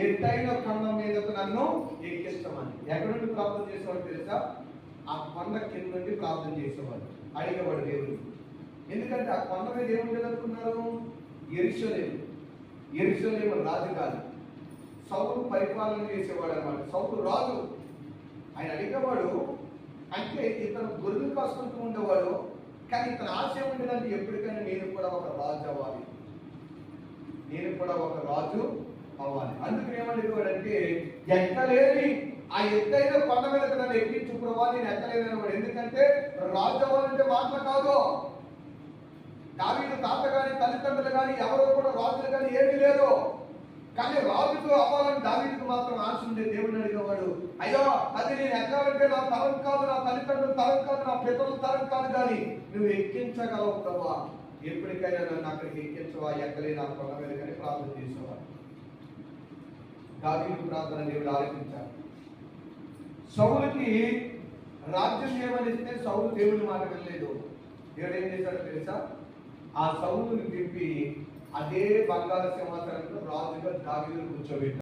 ఎత్తైన కొండ మీదకు నన్ను ఎక్కిస్తామని. ఎక్కడి నుండి ప్రార్థన చేసేవాడు తెలుసా? ఆ కొండ కింద నుండి ప్రార్థన చేసేవాడు, అడిగేవాడు దేవుడు. ఎందుకంటే ఆ కొండ మీద ఏముండేది అనుకున్నారు? యెరూషలేము రాజు కాదు, సౌలు పరిపాలన చేసేవాడు అన్నమాట. సౌలు రాజు. ఆయన అడిగేవాడు. అంటే ఇతను గొర్రెలు కాసుకుంటూ ఉండేవాడు. కానీ ఇతను ఆశయం ఉండేదంటే ఎప్పటికైనా నేను కూడా ఒక రాజు అవ్వాలి, నేను కూడా ఒక రాజు అవ్వాలి. అందుకు ఏమడిగేవాడంటే, ఎక్కలేని ఆ ఎత్తైన కొండ మీద నన్ను ఎక్కించు ప్రభా, నేను ఎక్కలేనవాడు. ఎందుకంటే రాజు అవ్వాలంటే మాటలు కాదు. దావీదు తాత కానీ తల్లిదండ్రులు కానీ ఎవరో కూడా రాజులు కానీ ఏమీ లేదు. కానీ రాజుకు అవ్వాలని దావీదుకు మాత్రం ఆశ ఉండే. దేవుడిని అడిగేవాడు, అయ్యో అది నేను ఎక్కాలంటే నా తరం కాదు, నా తల్లిదండ్రుల తరం కాదు, నా పితరుల తరం కాదు, కానీ నువ్వు ఎక్కించగలవు ప్రభా, ఎప్పటికైనా నన్ను అక్కడికి ఎక్కించవా, ఎక్కలే నా కొండ మీద కానీ ప్రార్థన చేసేవాడు. దావీదు ప్రార్థన దేవుడు ఆలకించాడు. సౌలుకి రాజ్యం ఏమనిస్తే సౌలు దేవుడి మాట వెళ్ళలేదు. దేవుడు ఏం చేశాడో తెలుసా? ఆ సౌలుని తిప్పి అదే బంగారు సింహాసనంలో రాజుగా దావీదును కూర్చోబెట్టాడు.